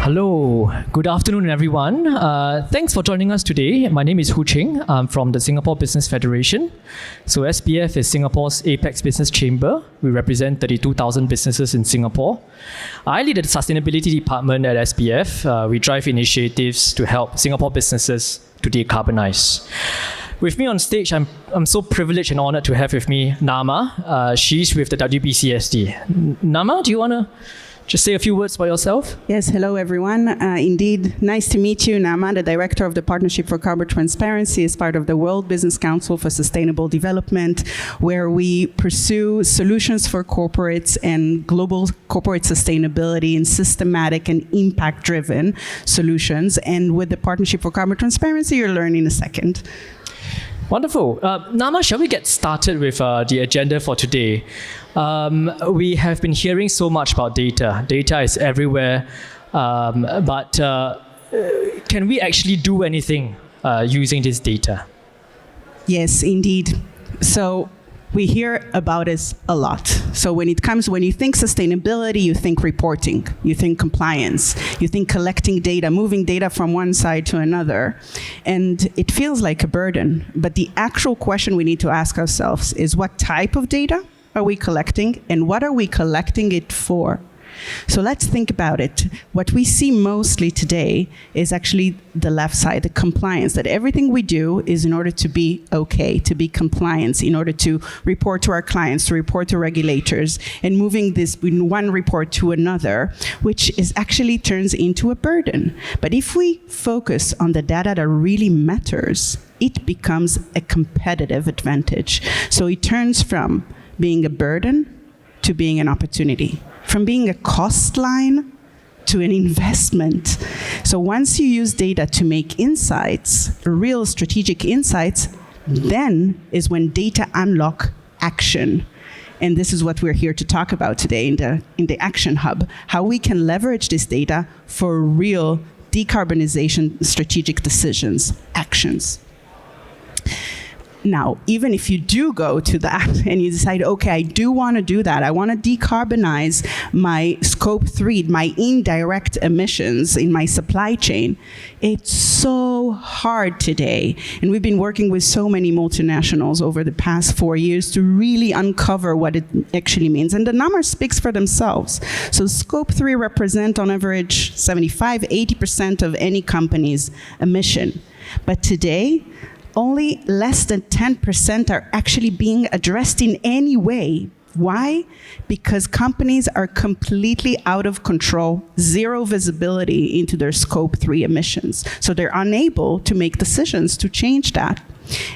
Hello, good afternoon, everyone. Thanks for joining us today. My name is Ching. I'm from the Singapore Business Federation. So SBF is Singapore's apex business chamber. We represent 32,000 businesses in Singapore. I lead the sustainability department at SBF. We drive initiatives to help Singapore businesses to decarbonize. With me on stage, I'm so privileged and honored to have with me Naama. She's with the WBCSD. Naama, do you want to just say a few words about yourself? Yes, hello everyone. Indeed, nice to meet you. Naama, the Director of the Partnership for Carbon Transparency, is part of the World Business Council for Sustainable Development, where we pursue solutions for corporates and global corporate sustainability in systematic and impact-driven solutions. And with the Partnership for Carbon Transparency, you'll learn in a second. Wonderful. Naama, shall we get started with the agenda for today? We have been hearing so much about data. Data is everywhere, but can we actually do anything using this data? Yes, indeed. So we hear about it a lot. So when you think sustainability, you think reporting, you think compliance, you think collecting data, moving data from one side to another. And it feels like a burden. But the actual question we need to ask ourselves is, what type of data are we collecting, and what are we collecting it for? So let's think about it. What we see mostly today is actually the left side, the compliance, that everything we do is in order to be okay, to be compliance, in order to report to our clients, to report to regulators, and moving this in one report to another, which is actually turns into a burden. But if we focus on the data that really matters, it becomes a competitive advantage. So it turns from being a burden to being an opportunity, from being a cost line to an investment. So once you use data to make insights, real strategic insights, then is when data unlock action. And this is what we're here to talk about today in the Action Hub, how we can leverage this data for real decarbonization strategic decisions, actions. Now, even if you do go to that and you decide, okay, I do want to do that, I want to decarbonize my scope 3, my indirect emissions in my supply chain, it's so hard today. And we've been working with so many multinationals over the past 4 years to really uncover what it actually means. And the numbers speaks for themselves. So scope 3 represent on average 75-80% of any company's emission. But today, only less than 10% are actually being addressed in any way. Why? Because companies are completely out of control, zero visibility into their scope 3 emissions. So they're unable to make decisions to change that.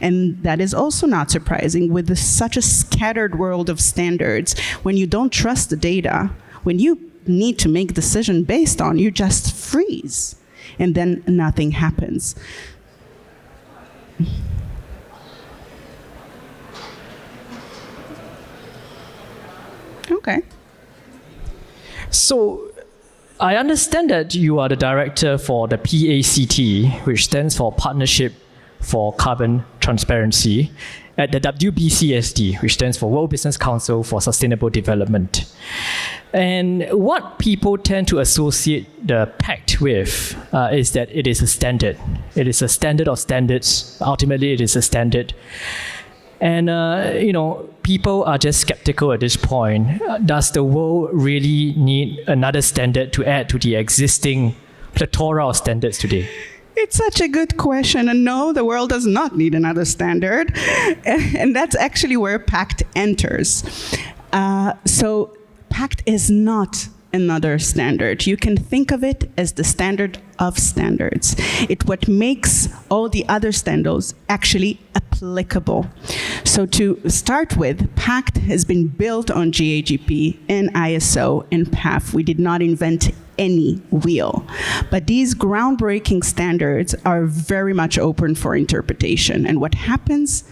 And that is also not surprising with such a scattered world of standards. When you don't trust the data, when you need to make a decision based on, you just freeze. And then nothing happens. Okay. So I understand that you are the director for the PACT, which stands for Partnership for Carbon Transparency, at the WBCSD, which stands for World Business Council for Sustainable Development. And what people tend to associate the PACT with is that it is a standard. It is a standard of standards. Ultimately, it is a standard. And, people are just skeptical at this point. Does the world really need another standard to add to the existing plethora of standards today? It's such a good question. And no, the world does not need another standard. And that's actually where PACT enters. So PACT is not another standard. You can think of it as the standard of standards. It's what makes all the other standards actually applicable. So to start with, PACT has been built on GAGP and ISO and PAF. We did not invent any wheel. But these groundbreaking standards are very much open for interpretation. And what happens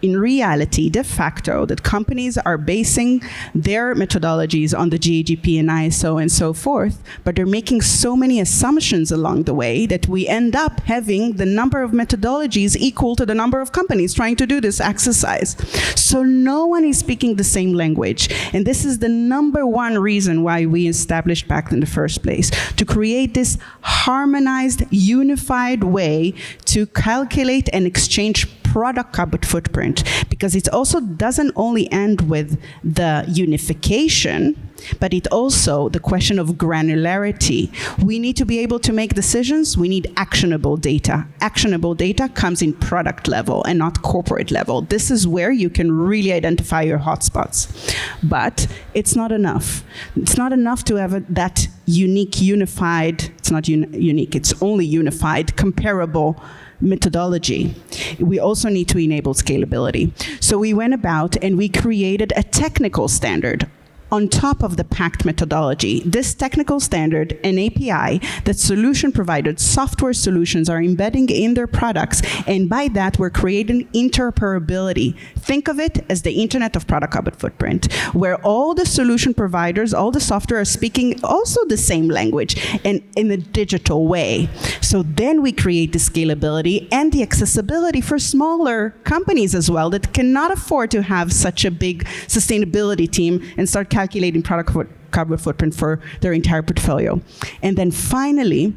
in reality, de facto, that companies are basing their methodologies on the GAGP and ISO and so forth, but they're making so many assumptions along the way that we end up having the number of methodologies equal to the number of companies trying to do this exercise. So no one is speaking the same language. And this is the number one reason why we established PACT in the first place, to create this harmonized, unified way to calculate and exchange product carbon footprint, because it also doesn't only end with the unification, but it also the question of granularity. We need to be able to make decisions. We need actionable data. Actionable data comes in product level and not corporate level. This is where you can really identify your hotspots. But it's not enough. It's not enough to have that unique, unified, it's not unique, it's only unified, comparable methodology. We also need to enable scalability. So we went about and we created a technical standard on top of the PACT methodology. This technical standard, an API that solution providers, software solutions are embedding in their products, and by that we're creating interoperability. Think of it as the Internet of Product Carbon Footprint, where all the solution providers, all the software are speaking also the same language and in a digital way. So then we create the scalability and the accessibility for smaller companies as well that cannot afford to have such a big sustainability team and start calculating product carbon footprint for their entire portfolio. And then finally,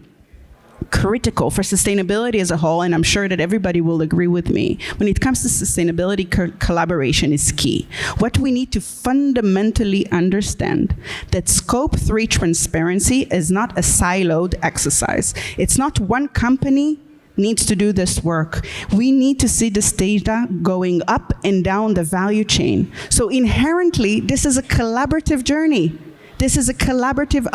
critical for sustainability as a whole, and I'm sure that everybody will agree with me, when it comes to sustainability, collaboration is key. What we need to fundamentally understand that Scope 3 transparency is not a siloed exercise. It's not one company needs to do this work. We need to see this data going up and down the value chain. So inherently, this is a collaborative journey. This is a collaborative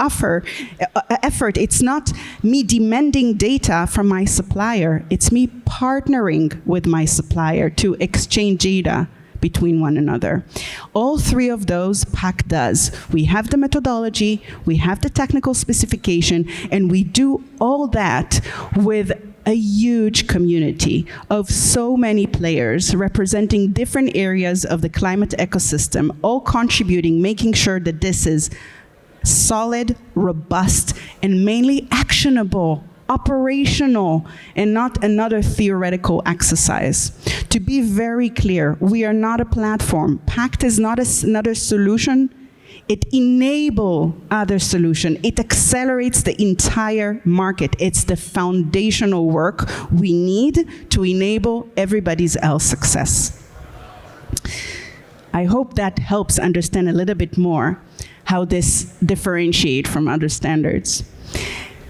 effort. It's not me demanding data from my supplier. It's me partnering with my supplier to exchange data between one another. All three of those PACT does. We have the methodology, we have the technical specification, and we do all that with a huge community of so many players representing different areas of the climate ecosystem, all contributing, making sure that this is solid, robust, and mainly actionable, operational, and not another theoretical exercise. To be very clear, we are not a platform. PACT is not another solution. It enables other solutions. It accelerates the entire market. It's the foundational work we need to enable everybody's else success. I hope that helps understand a little bit more how this differentiates from other standards.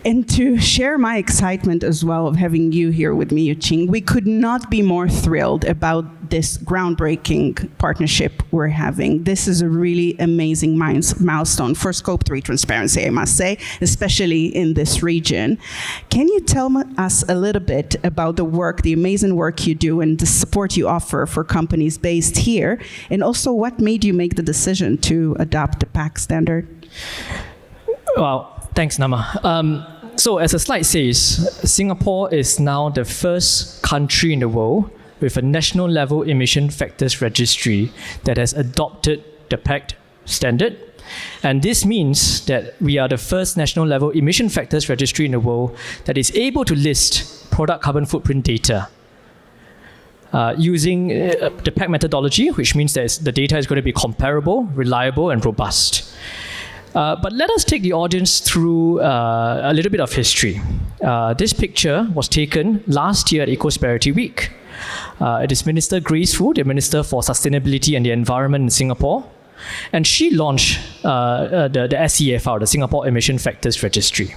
And to share my excitement as well of having you here with me, Ching, we could not be more thrilled about this groundbreaking partnership we're having. This is a really amazing milestone for Scope 3 transparency, I must say, especially in this region. Can you tell us a little bit about the work, the amazing work you do and the support you offer for companies based here, and also what made you make the decision to adopt the PACT standard? Well, thanks, Naama. So as the slide says, Singapore is now the first country in the world with a national level emission factors registry that has adopted the PACT standard. And this means that we are the first national level emission factors registry in the world that is able to list product carbon footprint data using the PACT methodology, which means that the data is going to be comparable, reliable, and robust. But let us take the audience through a little bit of history. This picture was taken last year at Eco-Prosperity Week. It is Minister Grace Fu, the Minister for Sustainability and the Environment in Singapore, and she launched the SEFR, the Singapore Emission Factors Registry.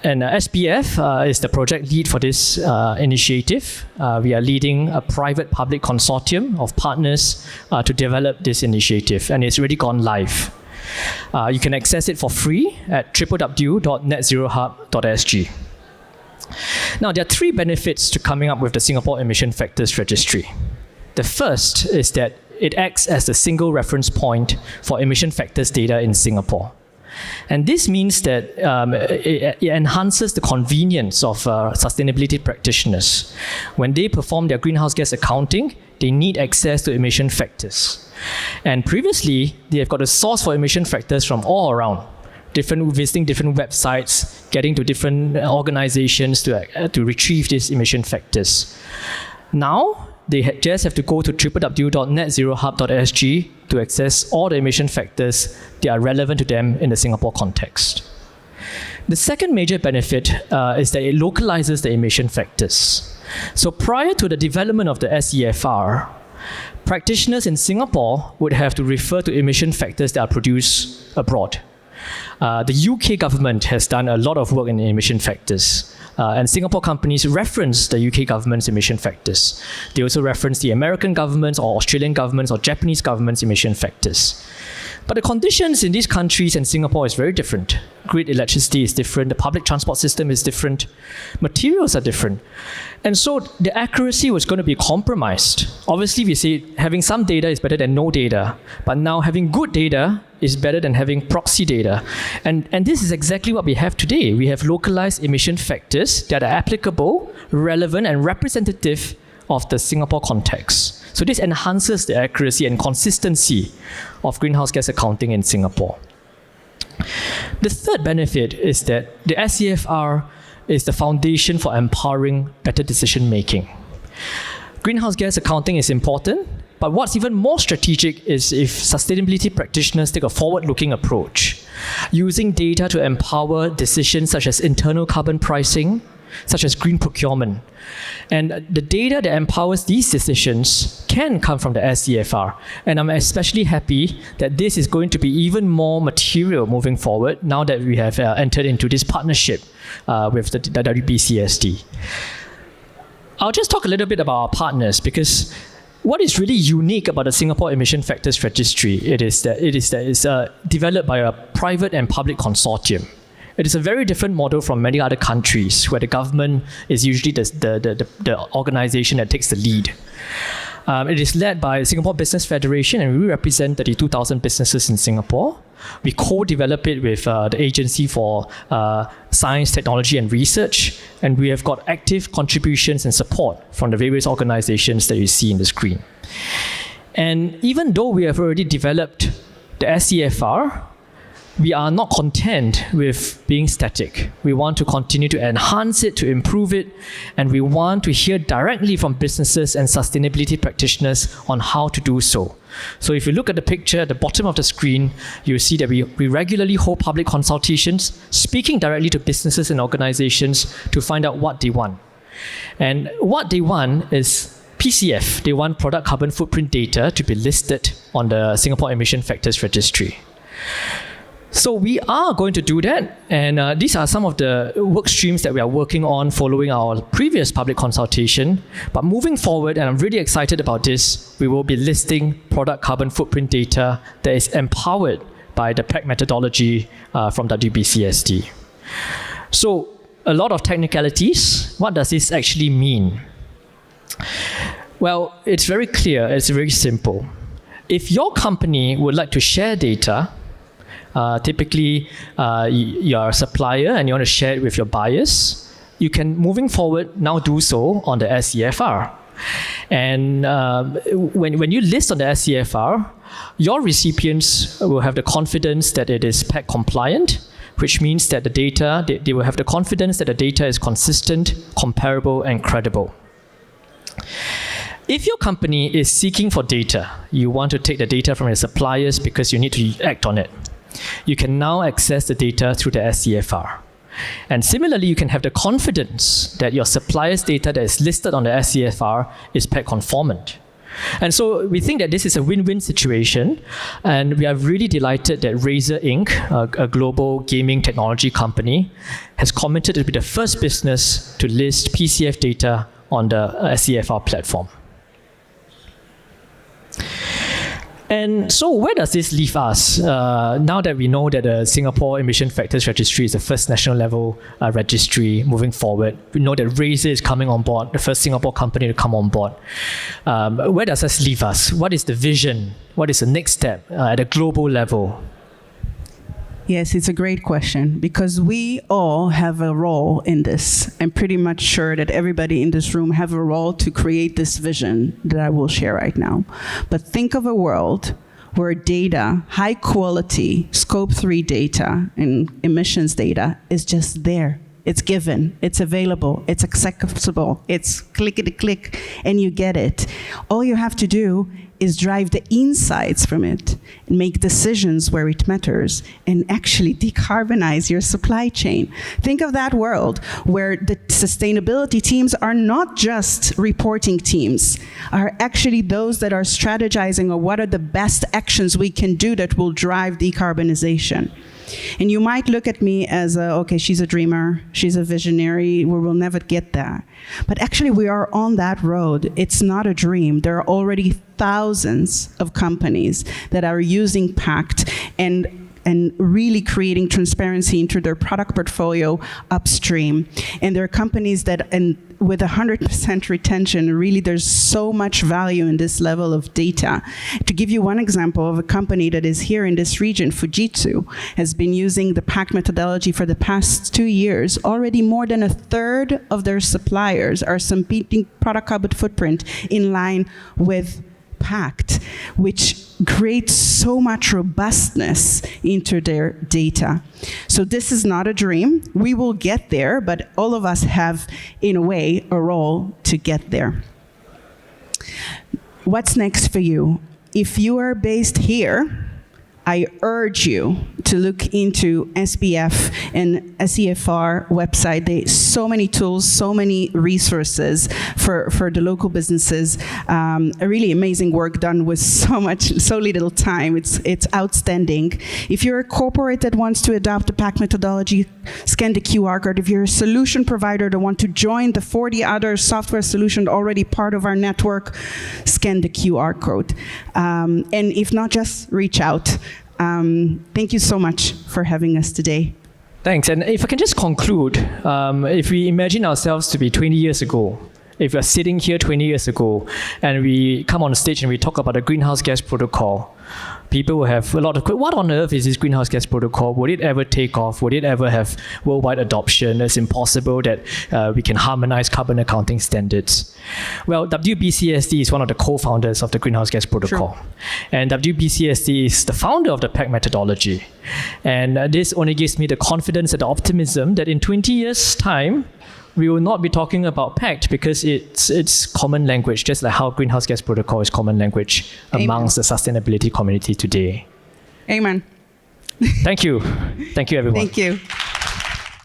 And SPF is the project lead for this initiative. We are leading a private-public consortium of partners to develop this initiative, and it's already gone live. You can access it for free at www.netzerohub.sg. Now, there are three benefits to coming up with the Singapore Emission Factors Registry. The first is that it acts as the single reference point for emission factors data in Singapore. And this means that it enhances the convenience of sustainability practitioners. When they perform their greenhouse gas accounting, they need access to emission factors. And previously, they have got a source for emission factors from all around, visiting different websites, getting to different organizations to retrieve these emission factors. Now, they just have to go to www.netzerohub.sg to access all the emission factors that are relevant to them in the Singapore context. The second major benefit is that it localizes the emission factors. So prior to the development of the SEFR, practitioners in Singapore would have to refer to emission factors that are produced abroad. The UK government has done a lot of work in emission factors. And Singapore companies reference the UK government's emission factors. They also reference the American government's or Australian government's or Japanese government's emission factors. But the conditions in these countries and Singapore is very different. Grid electricity is different, the public transport system is different, materials are different. And so the accuracy was going to be compromised. Obviously, we say having some data is better than no data, but now having good data is better than having proxy data. And this is exactly what we have today. We have localized emission factors that are applicable, relevant, and representative of the Singapore context. So this enhances the accuracy and consistency of greenhouse gas accounting in Singapore. The third benefit is that the SEFR is the foundation for empowering better decision making. Greenhouse gas accounting is important, but what's even more strategic is if sustainability practitioners take a forward-looking approach, using data to empower decisions such as internal carbon pricing, such as green procurement. And the data that empowers these decisions can come from the SEFR. And I'm especially happy that this is going to be even more material moving forward now that we have entered into this partnership with the WBCSD. I'll just talk a little bit about our partners, because what is really unique about the Singapore Emission Factors Registry is that it's developed by a private and public consortium. It is a very different model from many other countries where the government is usually the organization that takes the lead. It is led by Singapore Business Federation, and we represent 32,000 businesses in Singapore. We co-develop it with the Agency for Science, Technology and Research, and we have got active contributions and support from the various organizations that you see in the screen. And even though we have already developed the SEFR, we are not content with being static. We want to continue to enhance it, to improve it, and we want to hear directly from businesses and sustainability practitioners on how to do so. So if you look at the picture at the bottom of the screen, you'll see that we regularly hold public consultations, speaking directly to businesses and organizations to find out what they want. And what they want is PCF. They want product carbon footprint data to be listed on the Singapore Emission Factors Registry. So we are going to do that, and these are some of the work streams that we are working on following our previous public consultation. But moving forward, and I'm really excited about this, we will be listing product carbon footprint data that is empowered by the PACT methodology from WBCSD. So a lot of technicalities. What does this actually mean? Well, it's very clear, it's very simple. If your company would like to share data, typically, you're a supplier and you want to share it with your buyers, you can, moving forward, now do so on the SEFR. And when you list on the SEFR, your recipients will have the confidence that it is PACT compliant, which means that the data, they will have the confidence that the data is consistent, comparable, and credible. If your company is seeking for data, you want to take the data from your suppliers because you need to act on it, you can now access the data through the SEFR. And similarly, you can have the confidence that your supplier's data that is listed on the SEFR is PACT conformant. And so we think that this is a win-win situation, and we are really delighted that Razer Inc., a global gaming technology company, has committed to be the first business to list PCF data on the SEFR platform. And so where does this leave us? Now that we know that the Singapore Emission Factors Registry is the first national level registry moving forward, we know that Razer is coming on board, the first Singapore company to come on board. Where does this leave us? What is the vision? What is the next step at a global level? Yes, it's a great question because we all have a role in this. I'm pretty much sure that everybody in this room have a role to create this vision that I will share right now. But think of a world where data, high quality, scope 3 data and emissions data is just there. It's given, it's available, it's accessible, it's clickety-click, and you get it. All you have to do is drive the insights from it, and make decisions where it matters, and actually decarbonize your supply chain. Think of that world where the sustainability teams are not just reporting teams, are actually those that are strategizing on what are the best actions we can do that will drive decarbonization. And you might look at me as, okay, she's a dreamer, she's a visionary, we will never get there. But actually, we are on that road. It's not a dream. There are already thousands of companies that are using PACT and really creating transparency into their product portfolio upstream. And there are companies that, and with 100% retention, really there's so much value in this level of data. To give you one example of a company that is here in this region, Fujitsu, has been using the PACT methodology for the past 2 years. Already more than a third of their suppliers are submitting product carbon footprint in line with PACT, which creates so much robustness into their data. So this is not a dream. We will get there, but all of us have, in a way, a role to get there. What's next for you? If you are based here, I urge you to look into SBF and SEFR website. There's so many tools, so many resources for the local businesses. A really amazing work done with so little time. It's outstanding. If you're a corporate that wants to adopt the PACT methodology, scan the QR code. If you're a solution provider that want to join the 40 other software solutions already part of our network, scan the QR code. And if not, just reach out. Thank you so much for having us today. Thanks. And if I can just conclude, if we imagine ourselves to be 20 years ago, if we're sitting here 20 years ago and we come on stage and we talk about the greenhouse gas protocol, people will have a lot of, what on earth is this greenhouse gas protocol? Would it ever take off? Would it ever have worldwide adoption? It's impossible that we can harmonize carbon accounting standards. Well, WBCSD is one of the co-founders of the greenhouse gas protocol. Sure. And WBCSD is the founder of the PACT methodology. And this only gives me the confidence and the optimism that in 20 years' time, we will not be talking about PACT because it's common language, just like how greenhouse gas protocol is common language amongst the sustainability community today. Amen. Thank you. Thank you, everyone. Thank you.